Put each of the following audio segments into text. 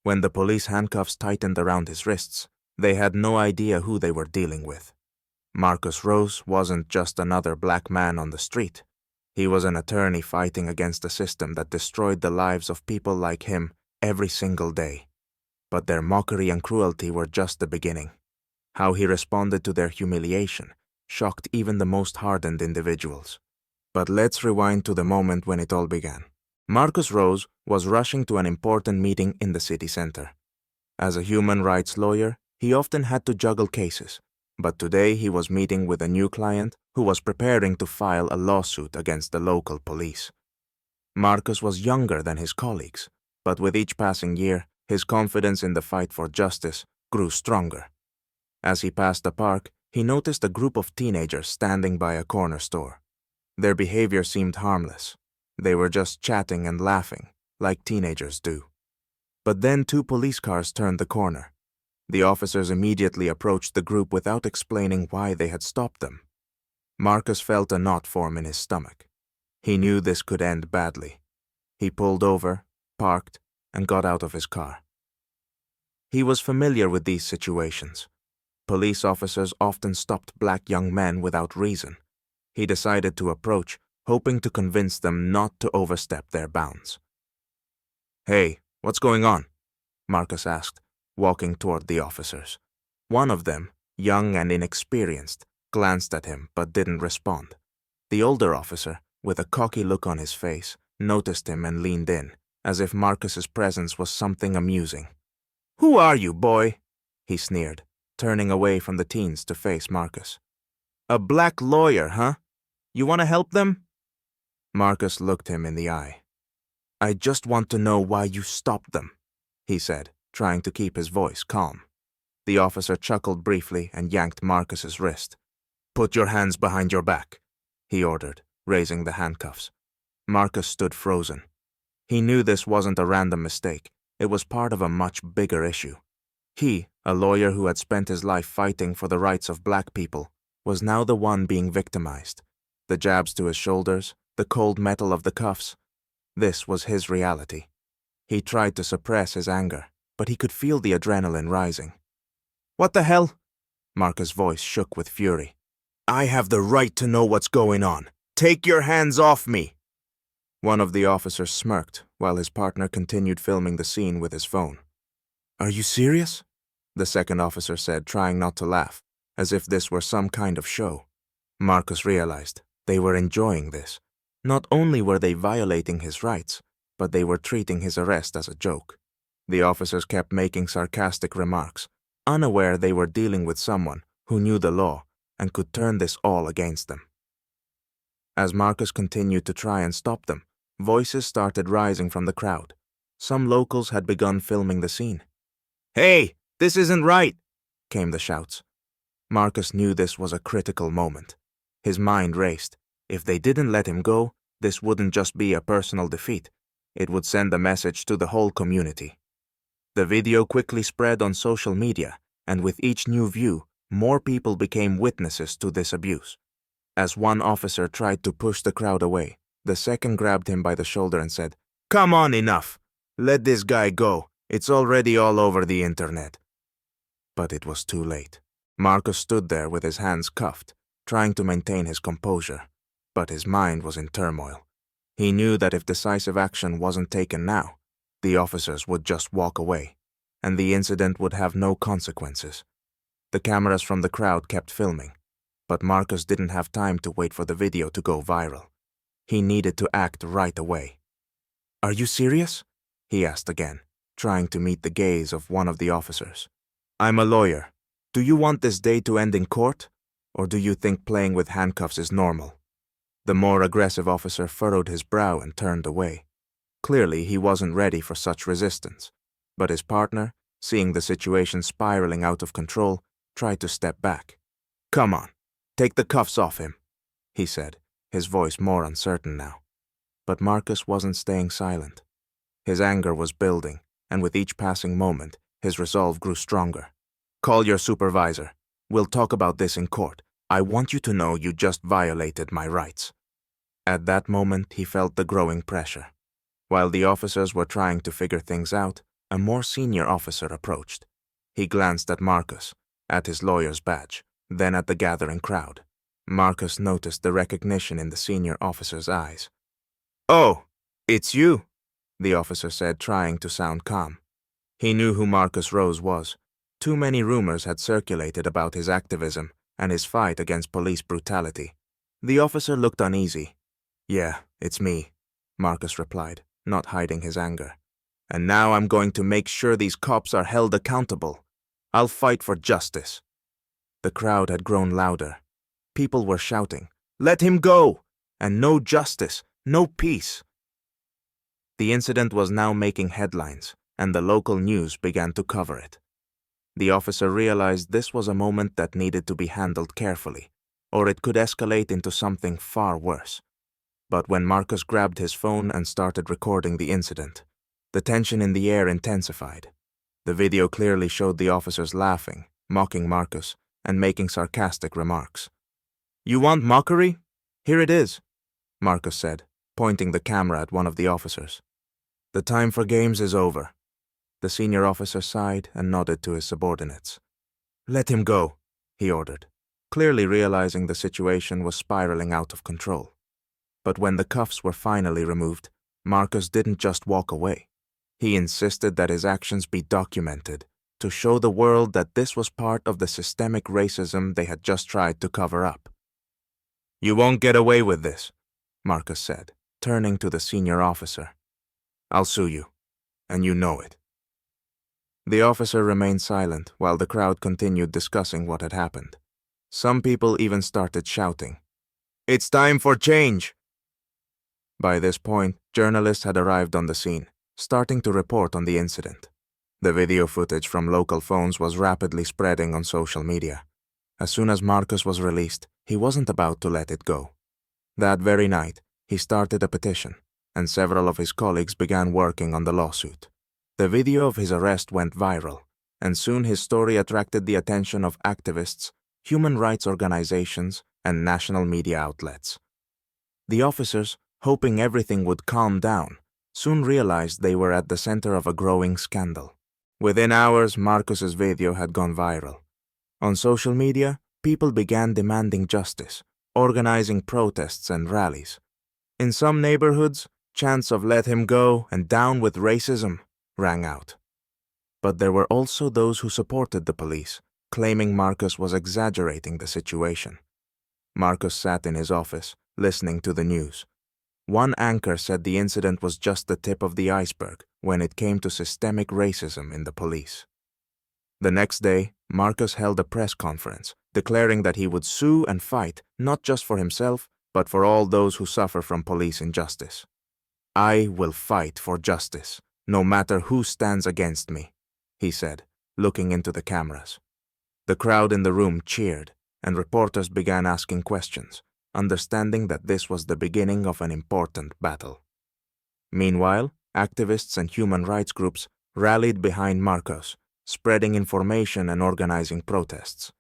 When the police handcuffs tightened around his wrists, they had no idea who they were dealing with. Marcus Rose wasn't just another black man on the street. He was an attorney fighting against a system that destroyed the lives of people like him every single day. But their mockery and cruelty were just the beginning. How he responded to their humiliation shocked even the most hardened individuals. But let's rewind to the moment when it all began. Marcus Rose was rushing to an important meeting in the city center. As a human rights lawyer, he often had to juggle cases, but today he was meeting with a new client who was preparing to file a lawsuit against the local police. Marcus was younger than his colleagues, but with each passing year, his confidence in the fight for justice grew stronger. As he passed the park, he noticed a group of teenagers standing by a corner store. Their behavior seemed harmless. They were just chatting and laughing, like teenagers do. But then 2 police cars turned the corner. The officers immediately approached the group without explaining why they had stopped them. Marcus felt a knot form in his stomach. He knew this could end badly. He pulled over, parked, and got out of his car. He was familiar with these situations. Police officers often stopped black young men without reason. He decided to approach, hoping to convince them not to overstep their bounds. "Hey, what's going on?" Marcus asked, walking toward the officers. One of them, young and inexperienced, glanced at him but didn't respond. The older officer, with a cocky look on his face, noticed him and leaned in, as if Marcus's presence was something amusing. "Who are you, boy?" he sneered, turning away from the teens to face Marcus. "A black lawyer, huh? You want to help them?" Marcus looked him in the eye. "I just want to know why you stopped them," he said, trying to keep his voice calm. The officer chuckled briefly and yanked Marcus's wrist. "Put your hands behind your back," he ordered, raising the handcuffs. Marcus stood frozen. He knew this wasn't a random mistake. It was part of a much bigger issue. He, a lawyer who had spent his life fighting for the rights of black people, was now the one being victimized. The jabs to his shoulders, the cold metal of the cuffs. This was his reality. He tried to suppress his anger, but he could feel the adrenaline rising. "What the hell?" Marcus' voice shook with fury. "I have the right to know what's going on. Take your hands off me!" One of the officers smirked while his partner continued filming the scene with his phone. "Are you serious?" the second officer said, trying not to laugh, as if this were some kind of show. Marcus realized they were enjoying this. Not only were they violating his rights, but they were treating his arrest as a joke. The officers kept making sarcastic remarks, unaware they were dealing with someone who knew the law and could turn this all against them. As Marcus continued to try and stop them, voices started rising from the crowd. Some locals had begun filming the scene. "Hey, this isn't right!" came the shouts. Marcus knew this was a critical moment. His mind raced. If they didn't let him go, this wouldn't just be a personal defeat. It would send a message to the whole community. The video quickly spread on social media, and with each new view, more people became witnesses to this abuse. As one officer tried to push the crowd away, the second grabbed him by the shoulder and said, "Come on, enough! Let this guy go. It's already all over the internet." But it was too late. Marcus stood there with his hands cuffed, trying to maintain his composure, but his mind was in turmoil. He knew that if decisive action wasn't taken now, the officers would just walk away, and the incident would have no consequences. The cameras from the crowd kept filming, but Marcus didn't have time to wait for the video to go viral. He needed to act right away. "Are you serious?" he asked again, trying to meet the gaze of one of the officers. "I'm a lawyer. Do you want this day to end in court, or do you think playing with handcuffs is normal?" The more aggressive officer furrowed his brow and turned away. Clearly, he wasn't ready for such resistance, but his partner, seeing the situation spiraling out of control, tried to step back. "Come on, take the cuffs off him," he said, his voice more uncertain now. But Marcus wasn't staying silent. His anger was building, and with each passing moment, his resolve grew stronger. "Call your supervisor. We'll talk about this in court. I want you to know you just violated my rights." At that moment, he felt the growing pressure. While the officers were trying to figure things out, a more senior officer approached. He glanced at Marcus, at his lawyer's badge, then at the gathering crowd. Marcus noticed the recognition in the senior officer's eyes. "Oh, it's you," the officer said, trying to sound calm. He knew who Marcus Rose was. Too many rumors had circulated about his activism and his fight against police brutality. The officer looked uneasy. "Yeah, it's me," Marcus replied, not hiding his anger. "And now I'm going to make sure these cops are held accountable. I'll fight for justice." The crowd had grown louder. People were shouting, "Let him go!" and "No justice, no peace." The incident was now making headlines, and the local news began to cover it. The officer realized this was a moment that needed to be handled carefully, or it could escalate into something far worse. But when Marcus grabbed his phone and started recording the incident, the tension in the air intensified. The video clearly showed the officers laughing, mocking Marcus, and making sarcastic remarks. "You want mockery? Here it is," Marcus said, pointing the camera at one of the officers. "The time for games is over." The senior officer sighed and nodded to his subordinates. "Let him go," he ordered, clearly realizing the situation was spiraling out of control. But when the cuffs were finally removed, Marcus didn't just walk away. He insisted that his actions be documented to show the world that this was part of the systemic racism they had just tried to cover up. "You won't get away with this," Marcus said, turning to the senior officer. "I'll sue you, and you know it." The officer remained silent while the crowd continued discussing what had happened. Some people even started shouting, "It's time for change!" By this point, journalists had arrived on the scene, starting to report on the incident. The video footage from local phones was rapidly spreading on social media. As soon as Marcus was released, he wasn't about to let it go. That very night, he started a petition, and several of his colleagues began working on the lawsuit. The video of his arrest went viral, and soon his story attracted the attention of activists, human rights organizations, and national media outlets. The officers, hoping everything would calm down, soon realized they were at the center of a growing scandal. Within hours, Marcus's video had gone viral. On social media, people began demanding justice, organizing protests and rallies. In some neighborhoods, chants of "Let him go" and "Down with racism" rang out. But there were also those who supported the police, claiming Marcus was exaggerating the situation. Marcus sat in his office, listening to the news. One anchor said the incident was just the tip of the iceberg when it came to systemic racism in the police. The next day, Marcus held a press conference, declaring that he would sue and fight not just for himself, but for all those who suffer from police injustice. "I will fight for justice, no matter who stands against me," he said, looking into the cameras. The crowd in the room cheered, and reporters began asking questions, understanding that this was the beginning of an important battle. Meanwhile, activists and human rights groups rallied behind Marcus, spreading information and organizing protests.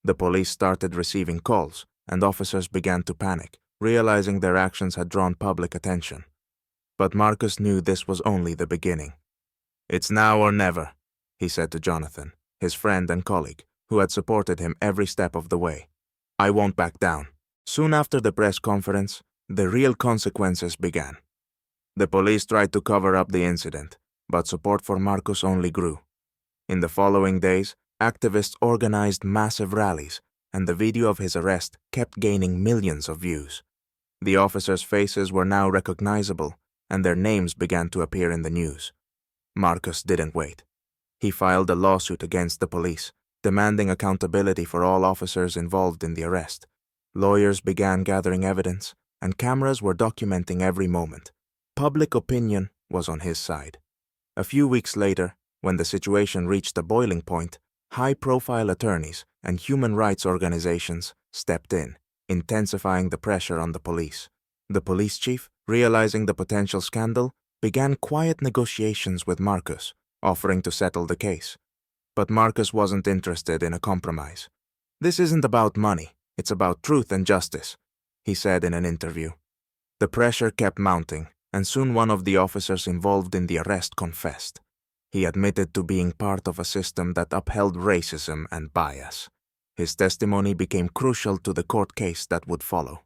The police started receiving calls, and officers began to panic, realizing their actions had drawn public attention. But Marcus knew this was only the beginning. "It's now or never," he said to Jonathan, his friend and colleague, who had supported him every step of the way. "I won't back down." Soon after the press conference, the real consequences began. The police tried to cover up the incident, but support for Marcus only grew. In the following days, activists organized massive rallies, and the video of his arrest kept gaining millions of views. The officers' faces were now recognizable, and their names began to appear in the news. Marcus didn't wait. He filed a lawsuit against the police, demanding accountability for all officers involved in the arrest. Lawyers began gathering evidence, and cameras were documenting every moment. Public opinion was on his side. A few weeks later, when the situation reached a boiling point, high-profile attorneys and human rights organizations stepped in, intensifying the pressure on the police. The police chief, realizing the potential scandal, began quiet negotiations with Marcus, offering to settle the case. But Marcus wasn't interested in a compromise. "This isn't about money. It's about truth and justice," he said in an interview. The pressure kept mounting, and soon one of the officers involved in the arrest confessed. He admitted to being part of a system that upheld racism and bias. His testimony became crucial to the court case that would follow.